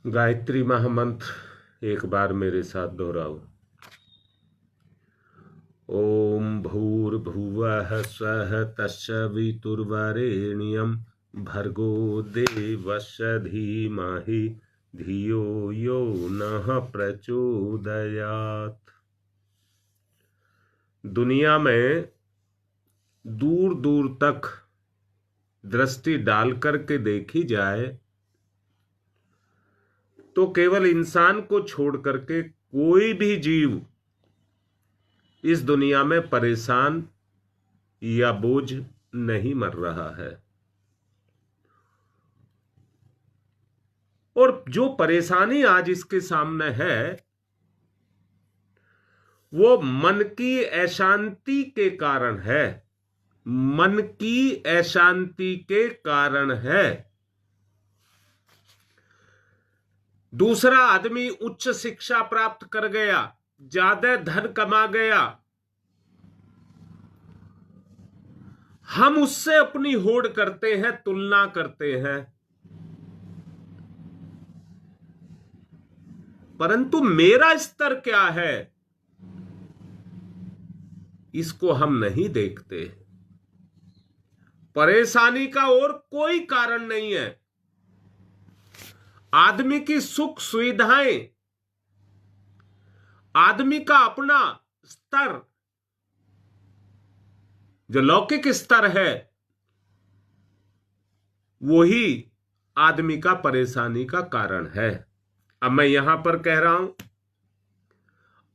गायत्री महामंत्र एक बार मेरे साथ दोहराओ। ओम भूर्भुवः स्वः तत्सवितुर्वरेण्यं भर्गो देवस्य धीमहि धियो यो नः प्रचोदयात्। दुनिया में दूर दूर तक दृष्टि डाल करके देखी जाए तो केवल इंसान को छोड़ करके कोई भी जीव इस दुनिया में परेशान या बोझ नहीं मर रहा है। और जो परेशानी आज इसके सामने है वो मन की अशांति के कारण है। मन की अशांति के कारण है। दूसरा आदमी उच्च शिक्षा प्राप्त कर गया, ज्यादा धन कमा गया, हम उससे अपनी होड़ करते हैं, तुलना करते हैं, परंतु मेरा स्तर क्या है इसको हम नहीं देखते। परेशानी का और कोई कारण नहीं है। आदमी की सुख सुविधाएं, आदमी का अपना स्तर, जो लौकिक स्तर है, वही आदमी का परेशानी का कारण है। अब मैं यहां पर कह रहा हूं,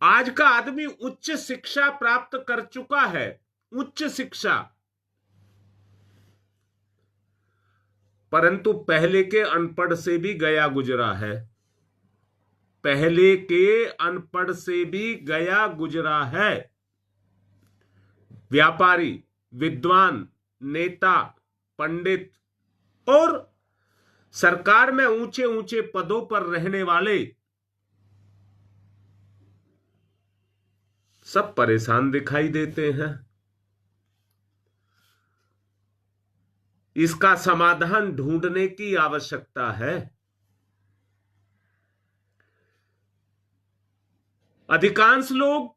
आज का आदमी उच्च शिक्षा प्राप्त कर चुका है, उच्च शिक्षा, परंतु पहले के अनपढ़ से भी गया गुजरा है। पहले के अनपढ़ से भी गया गुजरा है। व्यापारी, विद्वान, नेता, पंडित और सरकार में ऊंचे ऊंचे पदों पर रहने वाले सब परेशान दिखाई देते हैं। इसका समाधान ढूंढने की आवश्यकता है। अधिकांश लोग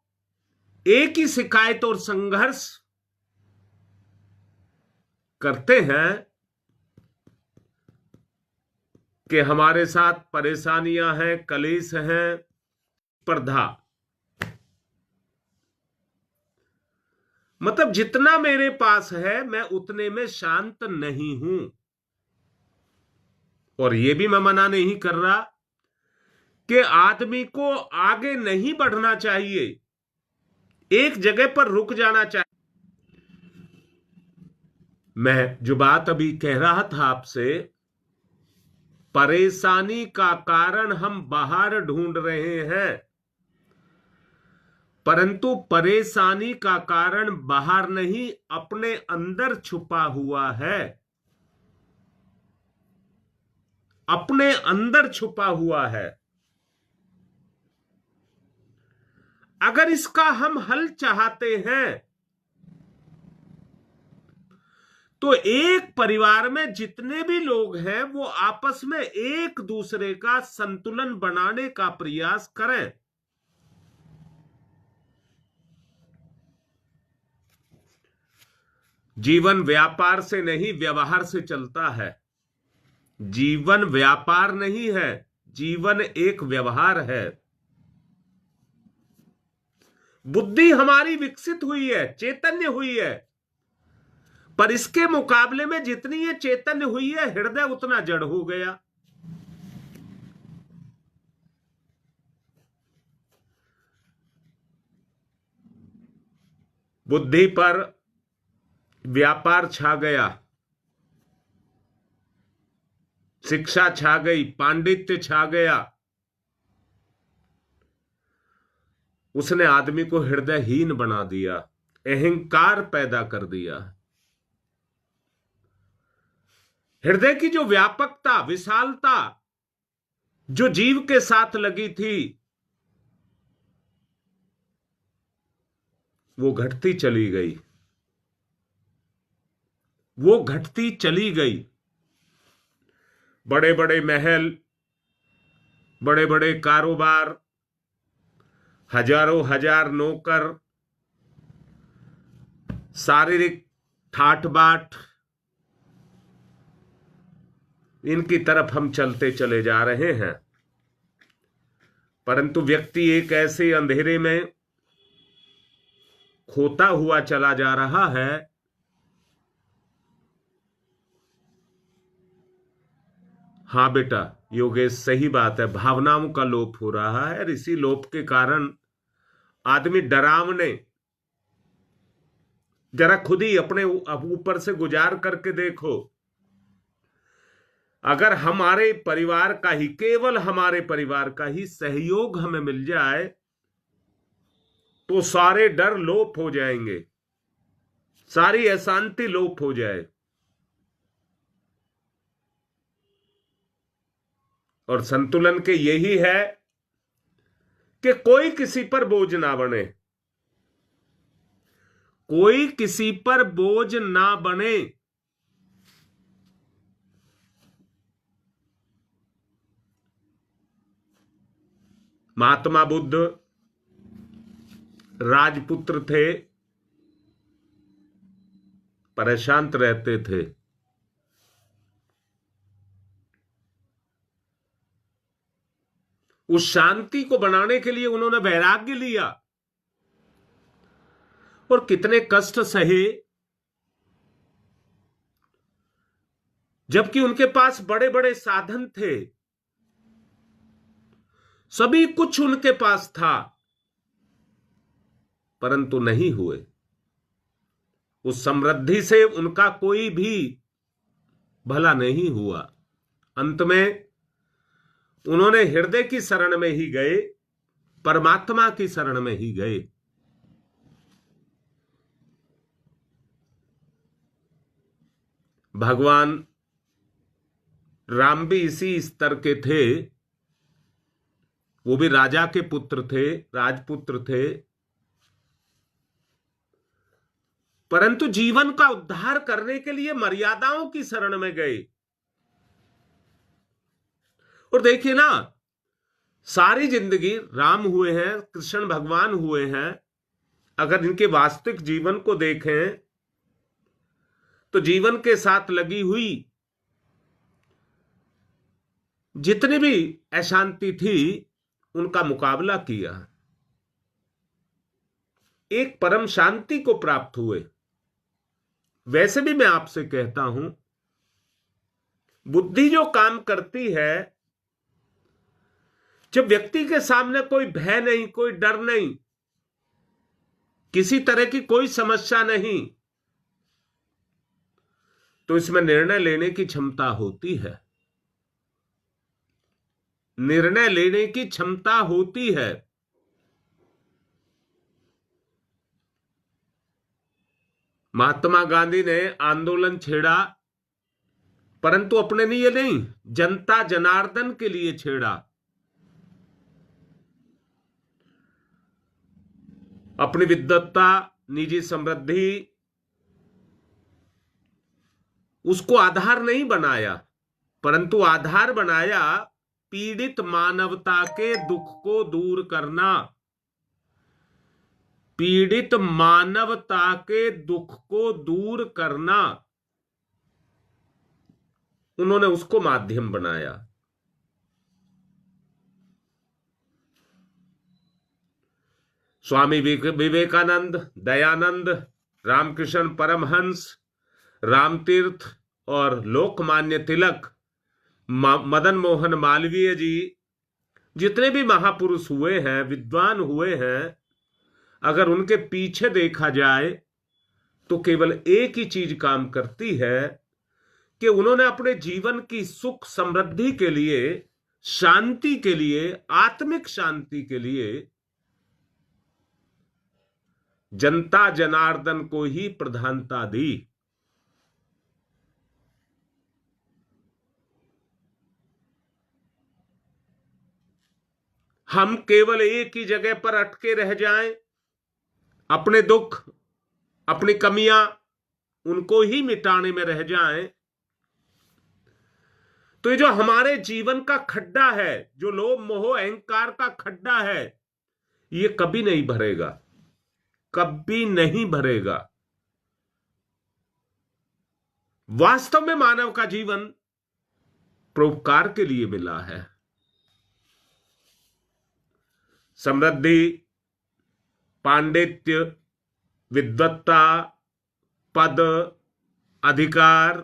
एक ही शिकायत और संघर्ष करते हैं कि हमारे साथ परेशानियां हैं, कलेश हैं, स्पर्धा। मतलब जितना मेरे पास है मैं उतने में शांत नहीं हूं। और यह भी मैं मना नहीं कर रहा कि आदमी को आगे नहीं बढ़ना चाहिए, एक जगह पर रुक जाना चाहिए। मैं जो बात अभी कह रहा था आपसे, परेशानी का कारण हम बाहर ढूंढ रहे हैं, परंतु परेशानी का कारण बाहर नहीं, अपने अंदर छुपा हुआ है। अपने अंदर छुपा हुआ है। अगर इसका हम हल चाहते हैं तो एक परिवार में जितने भी लोग हैं वो आपस में एक दूसरे का संतुलन बनाने का प्रयास करें। जीवन व्यापार से नहीं, व्यवहार से चलता है। जीवन व्यापार नहीं है, जीवन एक व्यवहार है। बुद्धि हमारी विकसित हुई है, चैतन्य हुई है, पर इसके मुकाबले में जितनी ये चैतन्य हुई है, हृदय उतना जड़ हो गया। बुद्धि पर व्यापार छा गया, शिक्षा छा गई, पांडित्य छा गया। उसने आदमी को हृदयहीन बना दिया, अहंकार पैदा कर दिया। हृदय की जो व्यापकता, विशालता जो जीव के साथ लगी थी, वो घटती चली गई, वो घटती चली गई। बड़े बड़े महल, बड़े बड़े कारोबार, हजारों हजार नौकर, शारीरिक ठाठ बाट, इनकी तरफ हम चलते चले जा रहे हैं। परंतु व्यक्ति एक ऐसे अंधेरे में खोता हुआ चला जा रहा है। हाँ बेटा योगेश, सही बात है, भावनाओं का लोप हो रहा है और इसी लोप के कारण आदमी डरावने, जरा खुद ही अपने ऊपर से गुजार करके देखो, अगर हमारे परिवार का ही, केवल हमारे परिवार का ही सहयोग हमें मिल जाए तो सारे डर लोप हो जाएंगे, सारी अशांति लोप हो जाए। और संतुलन के यही है कि कोई किसी पर बोझ ना बने, कोई किसी पर बोझ ना बने। महात्मा बुद्ध राजपुत्र थे, परेशान रहते थे। उस शांति को बनाने के लिए उन्होंने वैराग्य लिया और कितने कष्ट सहे, जबकि उनके पास बड़े बड़े साधन थे, सभी कुछ उनके पास था, परंतु नहीं हुए। उस समृद्धि से उनका कोई भी भला नहीं हुआ। अंत में उन्होंने हृदय की शरण में ही गए, परमात्मा की शरण में ही गए। भगवान राम भी इसी स्तर के थे, वो भी राजा के पुत्र थे, राजपुत्र थे, परंतु जीवन का उद्धार करने के लिए मर्यादाओं की शरण में गए। और देखिए ना, सारी जिंदगी राम हुए हैं, कृष्ण भगवान हुए हैं, अगर इनके वास्तविक जीवन को देखें तो जीवन के साथ लगी हुई जितनी भी अशांति थी उनका मुकाबला किया, एक परम शांति को प्राप्त हुए। वैसे भी मैं आपसे कहता हूं, बुद्धि जो काम करती है, जब व्यक्ति के सामने कोई भय नहीं, कोई डर नहीं, किसी तरह की कोई समस्या नहीं, तो इसमें निर्णय लेने की क्षमता होती है, निर्णय लेने की क्षमता होती है। महात्मा गांधी ने आंदोलन छेड़ा, परंतु अपने लिए नहीं, जनता जनार्दन के लिए छेड़ा। अपनी विद्वत्ता, निजी समृद्धि, उसको आधार नहीं बनाया, परंतु आधार बनाया पीड़ित मानवता के दुख को दूर करना, पीड़ित मानवता के दुख को दूर करना, उन्होंने उसको माध्यम बनाया। स्वामी विवेकानंद, दयानंद, रामकृष्ण परमहंस, रामतीर्थ और लोकमान्य तिलक, मदन मोहन मालवीय जी, जितने भी महापुरुष हुए हैं, विद्वान हुए हैं, अगर उनके पीछे देखा जाए तो केवल एक ही चीज काम करती है कि उन्होंने अपने जीवन की सुख समृद्धि के लिए, शांति के लिए, आत्मिक शांति के लिए जनता जनार्दन को ही प्रधानता दी। हम केवल एक ही जगह पर अटके रह जाएं, अपने दुख, अपनी कमियां, उनको ही मिटाने में रह जाएं, तो ये जो हमारे जीवन का खड्डा है, जो लोभ मोह अहंकार का खड्डा है, ये कभी नहीं भरेगा, कभी नहीं भरेगा। वास्तव में मानव का जीवन परोपकार के लिए मिला है। समृद्धि, पांडित्य, विद्वत्ता, पद, अधिकार,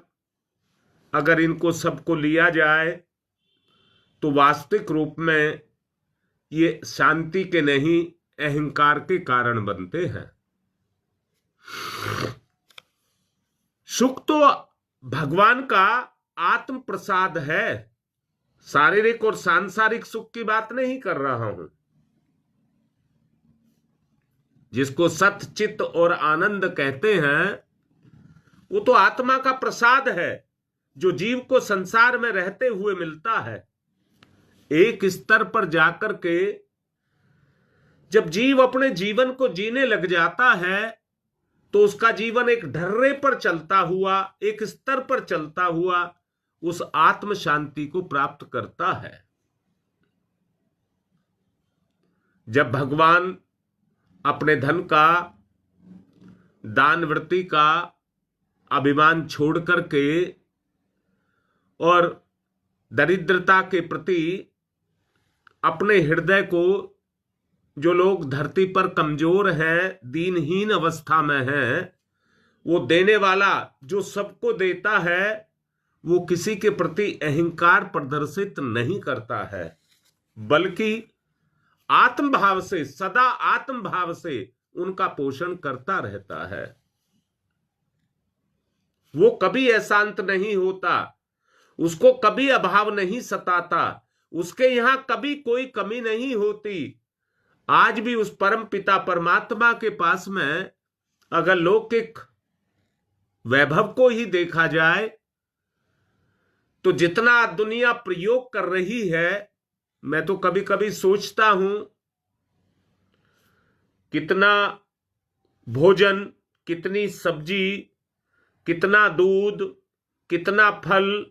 अगर इनको सबको लिया जाए तो वास्तविक रूप में ये शांति के नहीं, अहंकार के कारण बनते हैं। सुख तो भगवान का आत्म प्रसाद है, शारीरिक और सांसारिक सुख की बात नहीं कर रहा हूं। जिसको सत चित्त और आनंद कहते हैं, वो तो आत्मा का प्रसाद है, जो जीव को संसार में रहते हुए मिलता है। एक स्तर पर जाकर के जब जीव अपने जीवन को जीने लग जाता है, तो उसका जीवन एक ढर्रे पर चलता हुआ, एक स्तर पर चलता हुआ उस आत्म शांति को प्राप्त करता है। जब भगवान अपने धन का, दान वृत्ति का अभिमान छोड़ करके और दरिद्रता के प्रति अपने हृदय को, जो लोग धरती पर कमजोर हैं, दीनहीन अवस्था में हैं, वो देने वाला जो सबको देता है, वो किसी के प्रति अहंकार प्रदर्शित नहीं करता है, बल्कि आत्मभाव से, सदा आत्मभाव से उनका पोषण करता रहता है। वो कभी अशांत नहीं होता, उसको कभी अभाव नहीं सताता, उसके यहां कभी कोई कमी नहीं होती। आज भी उस परम पिता परमात्मा के पास में अगर लौकिक वैभव को ही देखा जाए, तो जितना दुनिया प्रयोग कर रही है, मैं तो कभी कभी सोचता हूं, कितना भोजन, कितनी सब्जी, कितना दूध, कितना फल,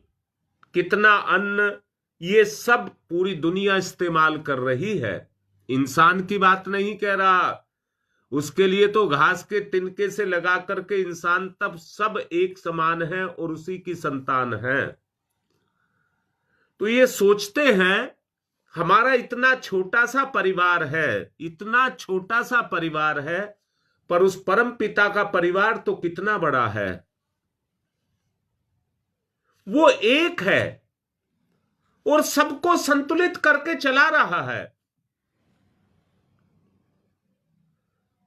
कितना अन्न, ये सब पूरी दुनिया इस्तेमाल कर रही है। इंसान की बात नहीं कह रहा, उसके लिए तो घास के तिनके से लगा करके इंसान तब सब एक समान है और उसी की संतान है। तो ये सोचते हैं, हमारा इतना छोटा सा परिवार है, इतना छोटा सा परिवार है, पर उस परम पिता का परिवार तो कितना बड़ा है। वो एक है और सबको संतुलित करके चला रहा है।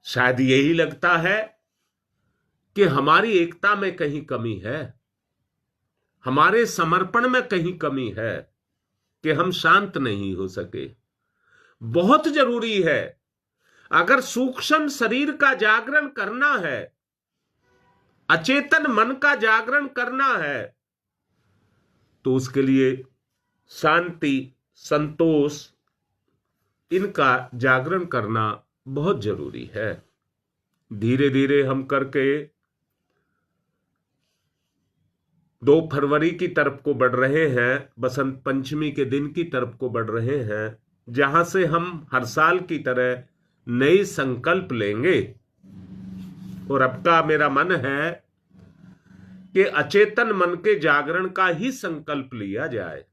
शायद यही लगता है कि हमारी एकता में कहीं कमी है, हमारे समर्पण में कहीं कमी है, कि हम शांत नहीं हो सके। बहुत जरूरी है, अगर सूक्ष्म शरीर का जागरण करना है, अचेतन मन का जागरण करना है, तो उसके लिए शांति, संतोष, इनका जागरण करना बहुत जरूरी है। धीरे धीरे हम करके 2 फरवरी की तरफ को बढ़ रहे हैं, बसंत पंचमी के दिन की तरफ को बढ़ रहे हैं, जहां से हम हर साल की तरह नए संकल्प लेंगे। और अब का मेरा मन है कि अचेतन मन के जागरण का ही संकल्प लिया जाए।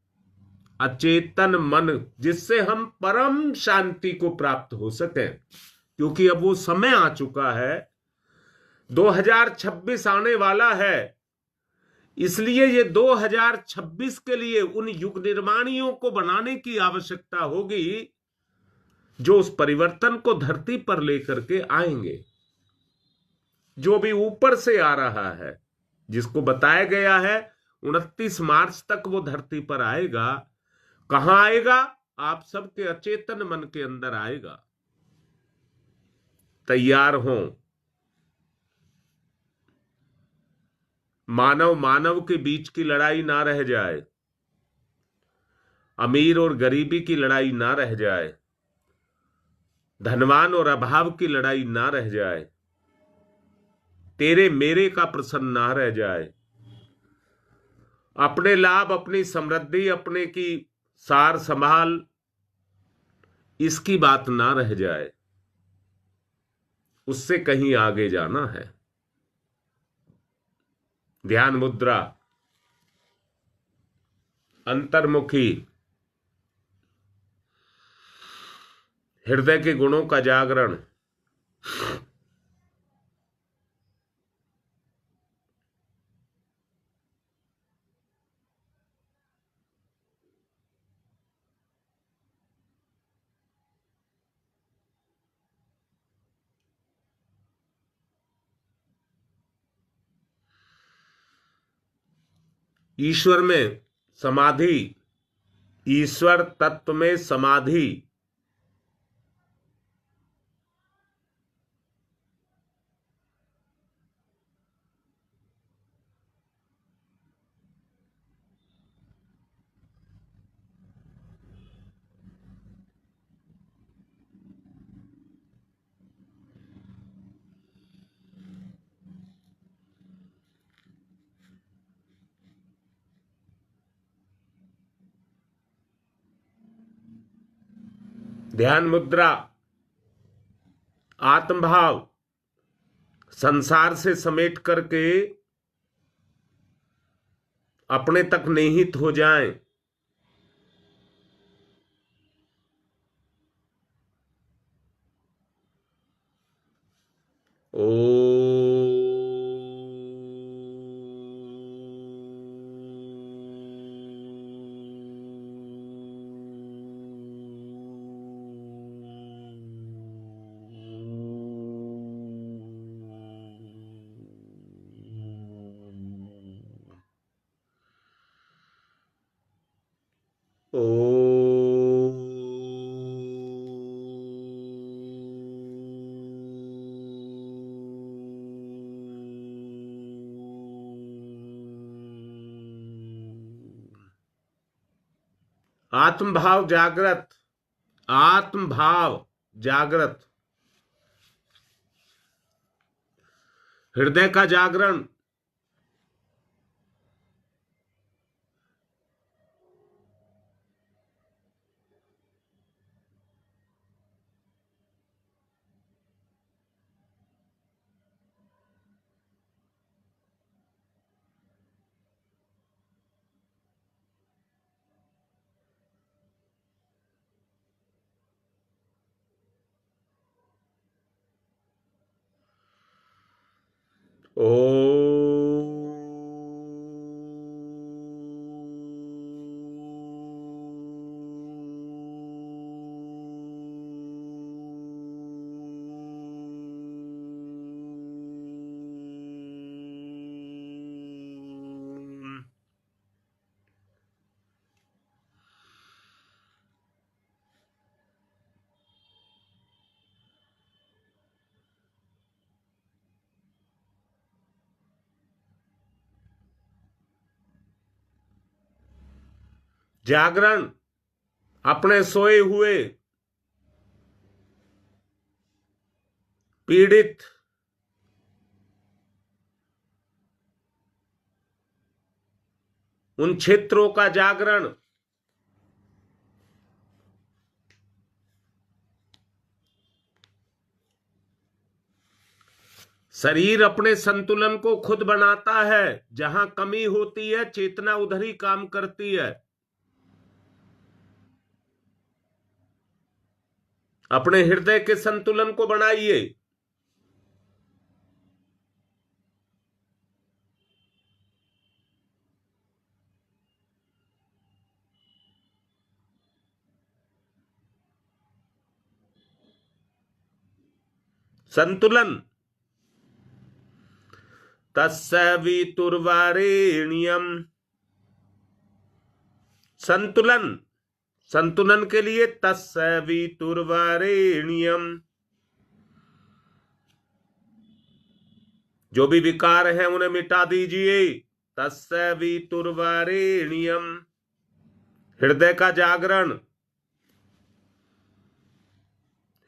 अचेतन मन, जिससे हम परम शांति को प्राप्त हो सके, क्योंकि अब वो समय आ चुका है, 2026 आने वाला है। इसलिए ये 2026 के लिए उन युग निर्माणियों को बनाने की आवश्यकता होगी, जो उस परिवर्तन को धरती पर लेकर के आएंगे। जो भी ऊपर से आ रहा है, जिसको बताया गया है 29 मार्च तक वो धरती पर आएगा। कहां आएगा? आप सबके अचेतन मन के अंदर आएगा। तैयार हों। मानव मानव के बीच की लड़ाई ना रह जाए, अमीर और गरीबी की लड़ाई ना रह जाए, धनवान और अभाव की लड़ाई ना रह जाए, तेरे मेरे का प्रश्न ना रह जाए। अपने लाभ, अपनी समृद्धि, अपने की सार संभाल, इसकी बात ना रह जाए, उससे कहीं आगे जाना है। ध्यान मुद्रा, अंतर्मुखी, हृदय के गुणों का जागरण, ईश्वर में समाधि, ईश्वर तत्व में समाधि, ध्यान मुद्रा, आत्मभाव, संसार से समेट करके अपने तक निहित हो जाएं। ओ आत्मभाव जागृत, आत्मभाव जागृत, हृदय का जागरण, ओ जागरण, अपने सोए हुए, पीड़ित, उन क्षेत्रों का जागरण, शरीर अपने संतुलन को खुद बनाता है। जहां कमी होती है, चेतना उधर ही काम करती है। अपने हृदय के संतुलन को बनाइए। संतुलन, तस्य वितुर्वरेण्यम, संतुलन, संतुलन के लिए तस्य वितुर्वरेण्यम, जो भी विकार है उन्हें मिटा दीजिए। तस्य वितुर्वरेण्यम, हृदय का जागरण,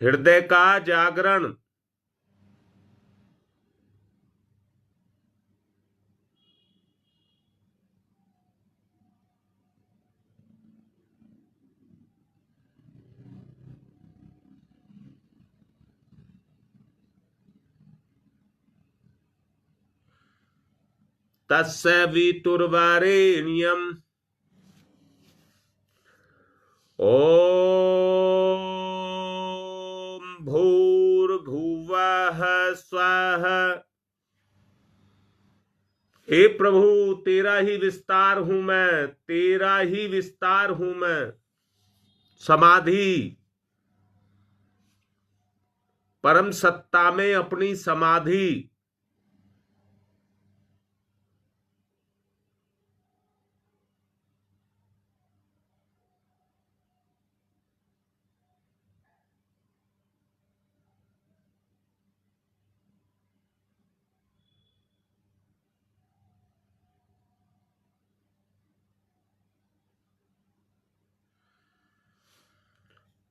हृदय का जागरण, तस्य वितुर्वरेण्यम् ओम भूर्भुवः स्वः। हे प्रभु, तेरा ही विस्तार हूं मैं, तेरा ही विस्तार हूं मैं। समाधि, परम सत्ता में अपनी समाधि।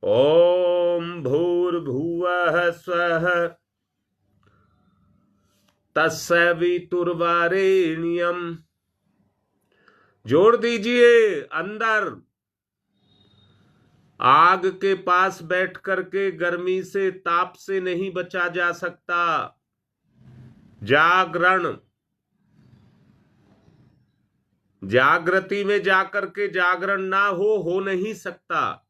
ओम भूर्भुवः स्वः तस्य वितुर्वरेण्यम्। जोड़ दीजिए अंदर। आग के पास बैठ करके गर्मी से, ताप से नहीं बचा जा सकता। जागरण, जागृति में जाकर के जागरण ना हो नहीं सकता।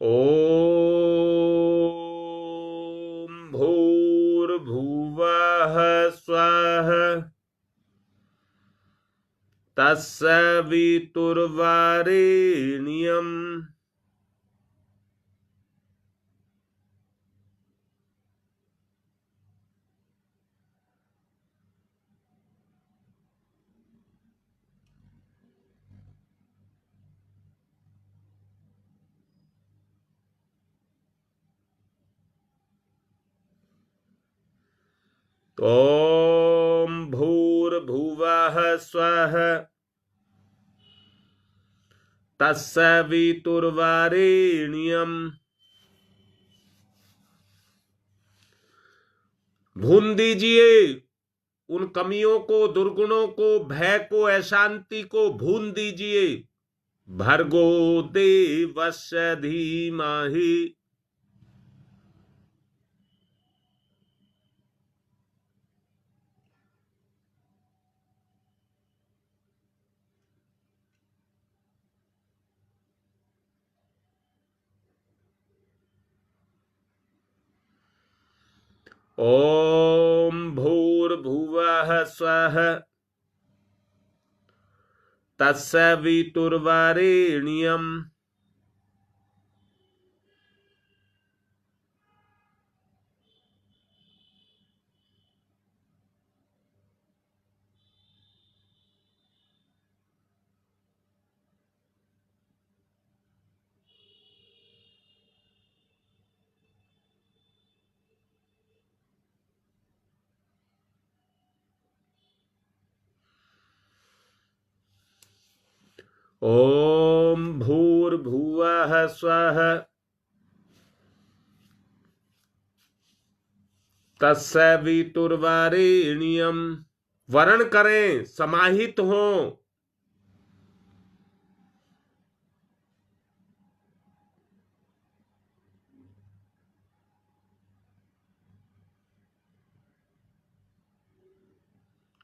ओम भूर्भुवः स्वः तस्य वितुर्वरेण्यम्। ओम भूर्भुवः स्वः तस्य वितुर्वरेण्यम्। भून दीजिए उन कमियों को, दुर्गुणों को, भय को, अशांति को भून दीजिए। भर्गो देवस्य धीमहि। ओम भूर्भुवः स्वः तस्य वितुर्वरेण्यम्। ओम भूर्भुवः स्वः तस्य वितुर्वरेण्यम्। वर्ण करें, समाहित हों।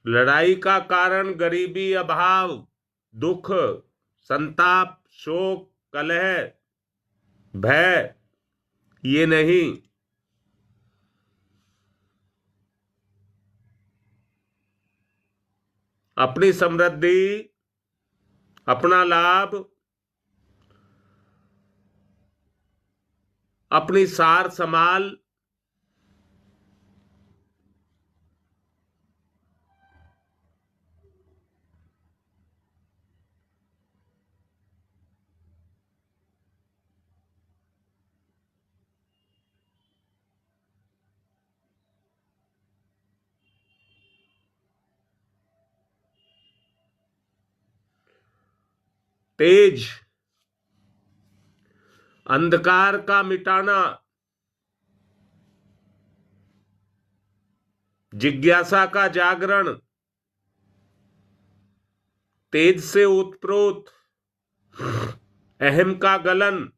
लड़ाई का कारण गरीबी, अभाव, दुख, संताप, शोक, कलह, भय, ये नहीं। अपनी समृद्धि, अपना लाभ, अपनी सार संभाल, तेज, अंधकार का मिटाना, जिज्ञासा का जागरण, तेज से ओतप्रोत, अहम का गलन,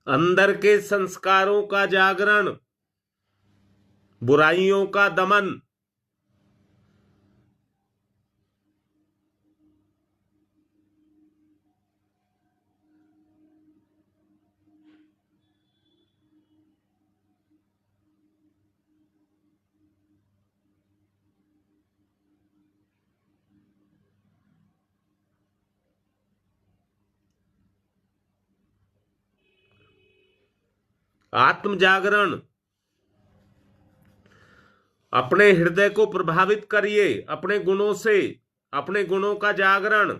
अंदर के संस्कारों का जागरण, बुराइयों का दमन, आत्म जागरण। अपने हृदय को प्रभावित करिए अपने गुणों से, अपने गुणों का जागरण।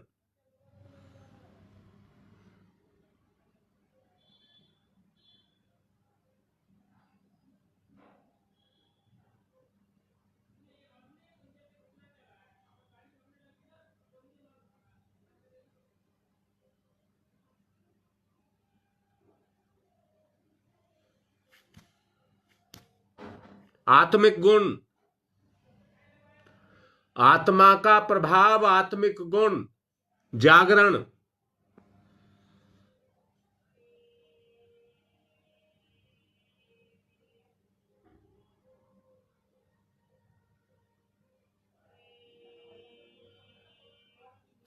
आत्मिक गुण, आत्मा का प्रभाव, आत्मिक गुण, जागरण।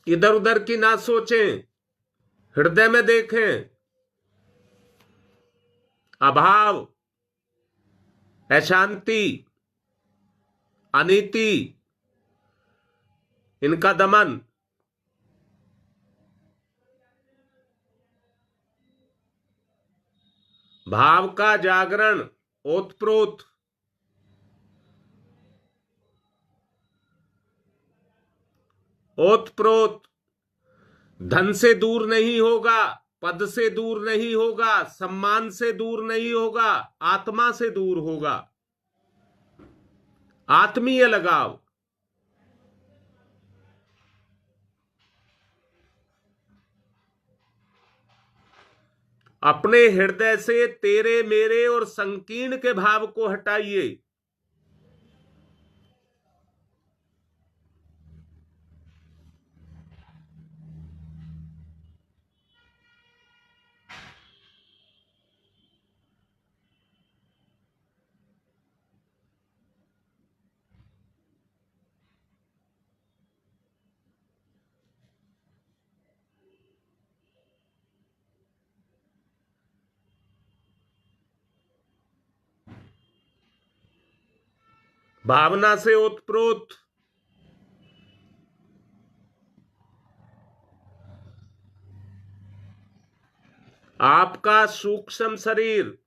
इधर उधर की ना सोचें, हृदय में देखें। अभाव, अशांति, अनीति, इनका दमन। भाव का जागरण, ओतप्रोत। ओतप्रोत। धन से दूर नहीं होगा, पद से दूर नहीं होगा, सम्मान से दूर नहीं होगा, आत्मा से दूर होगा। आत्मीय लगाव। अपने हृदय से तेरे मेरे और संकीर्ण के भाव को हटाइए। भावना से ओतप्रोत, आपका सूक्ष्म शरीर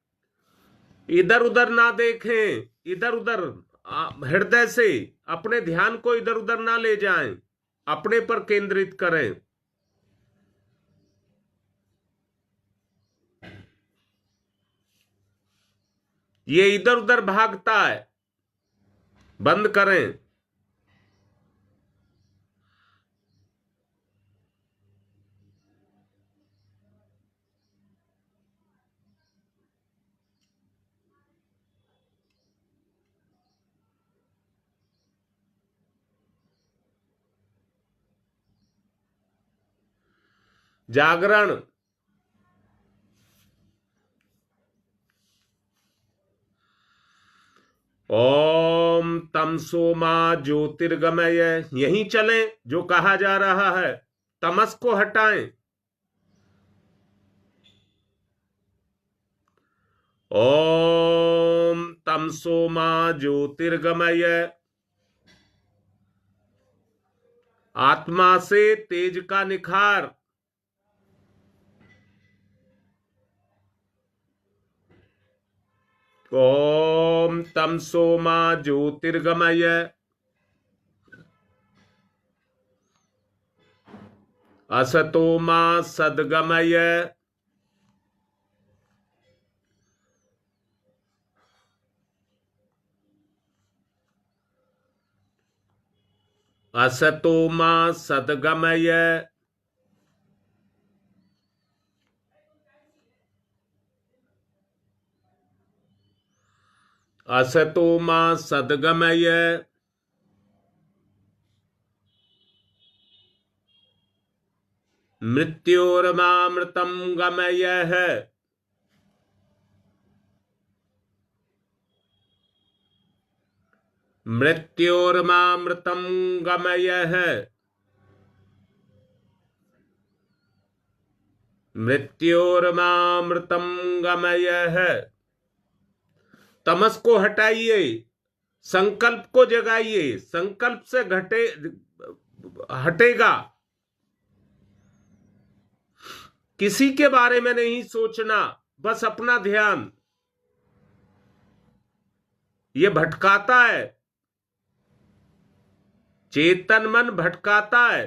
इधर उधर ना देखें, इधर उधर हृदय से अपने ध्यान को इधर उधर ना ले जाएं, अपने पर केंद्रित करें। ये इधर उधर भागता है, बंद करें। जागरण, ओम तमसो मा ज्योतिर्गमय, यहीं चलें जो कहा जा रहा है, तमस को हटाएं। ओम तमसो मा ज्योतिर्गमय, आत्मा से तेज का निखार। ओम तमसो मा ज्योतिर्गमय, असतो मा सद्गमय, असतो मा सद्गमय, असतो मा सद्गमय, मृत्योर्मामृतम गमय है, मृत्योर्मामृतम गमय है, मृत्योर्मामृतम गमय है। तमस को हटाइए, संकल्प को जगाइए, संकल्प से हटेगा। किसी के बारे में नहीं सोचना, बस अपना ध्यान। ये भटकाता है, चेतन मन भटकाता है।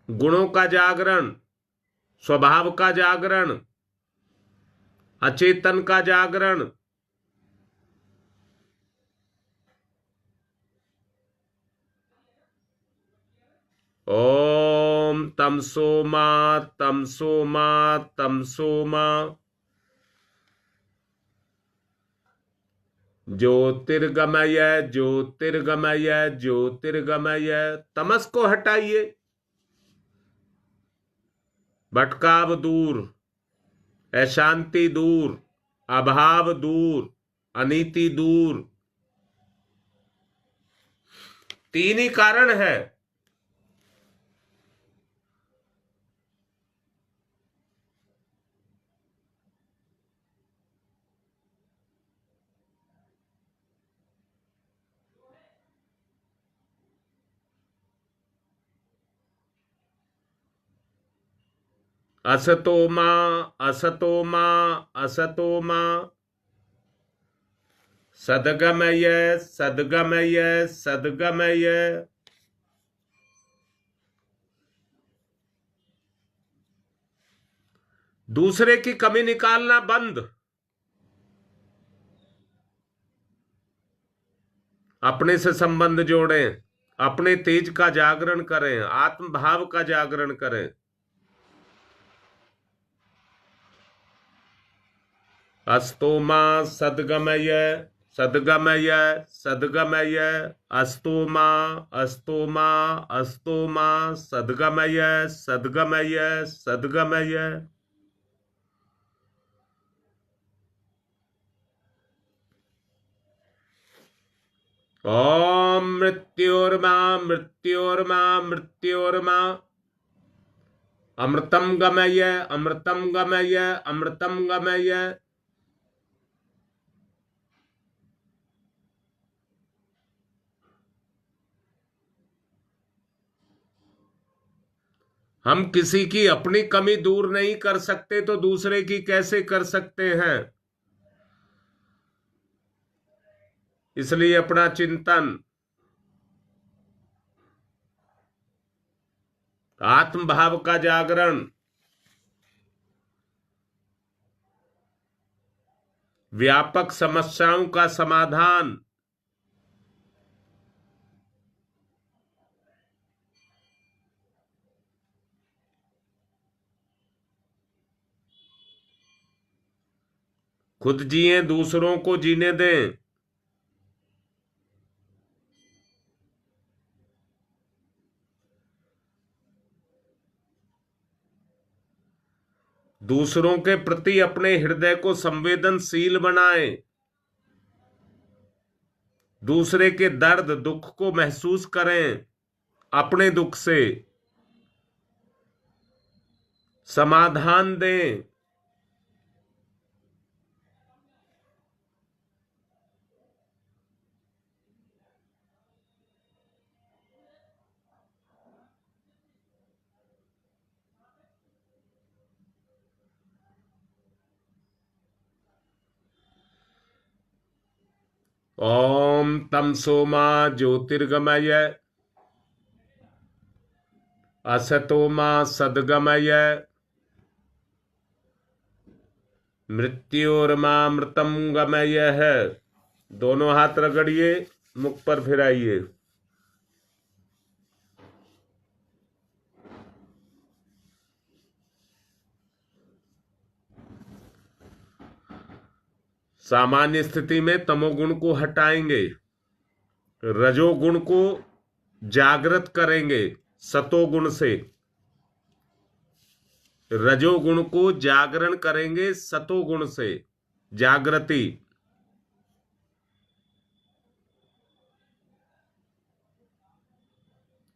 गुणों का जागरण, स्वभाव का जागरण, अचेतन का जागरण। ओम तमसो मा तमसो मा तमसो मा, ज्योतिर्गमय ज्योतिर्गमय ज्योतिर्गमय। तमस को हटाइए, भटकाव दूर, अशांति दूर, अभाव दूर, अनीति दूर। तीन ही कारण है। असतो मा असतो मा असतो मा, सद्गमय सद्गमय सद्गमय। दूसरे की कमी निकालना बंद, अपने से संबंध जोड़ें, अपने तेज का जागरण करें, आत्म भाव का जागरण करें। अस्तो मा सद्गमय सद्गमय सद्गमय, अस्तो मा अस्तो मा अस्तो मा, सद्गमय सद्गमय सद्गमय। ओम मृत्योर्मा मृत्योर्मा मृत्योर्मा, अमृतम गमय अमृतम गमय अमृतम गमय। हम किसी की अपनी कमी दूर नहीं कर सकते तो दूसरे की कैसे कर सकते हैं। इसलिए अपना चिंतन, आत्म भाव का जागरण, व्यापक समस्याओं का समाधान, खुद जिए दूसरों को जीने दें। दूसरों के प्रति अपने हृदय को संवेदनशील बनाएं। दूसरे के दर्द दुख को महसूस करें, अपने दुख से समाधान दें। ओम तमसो मा ज्योतिर्गमय, असतो मा सद्गमय, मृत्योर्मामृतम गमय है। दोनों हाथ रगड़िए, मुख पर फिराइए। सामान्य स्थिति में तमोगुण को हटाएंगे, रजोगुण को जागृत करेंगे सतोगुण से। रजोगुण को जागरण करेंगे सतोगुण से, जागृति।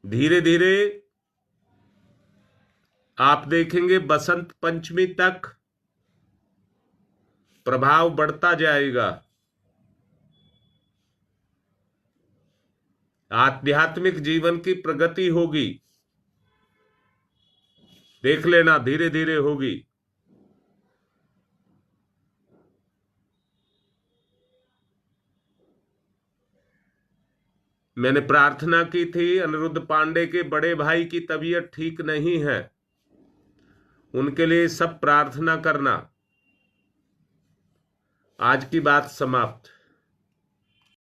धीरे धीरे आप देखेंगे बसंत पंचमी तक प्रभाव बढ़ता जाएगा। आध्यात्मिक जीवन की प्रगति होगी, देख लेना, धीरे धीरे होगी। मैंने प्रार्थना की थी, अनिरुद्ध पांडे के बड़े भाई की तबीयत ठीक नहीं है, उनके लिए सब प्रार्थना करना। आज की बात समाप्त।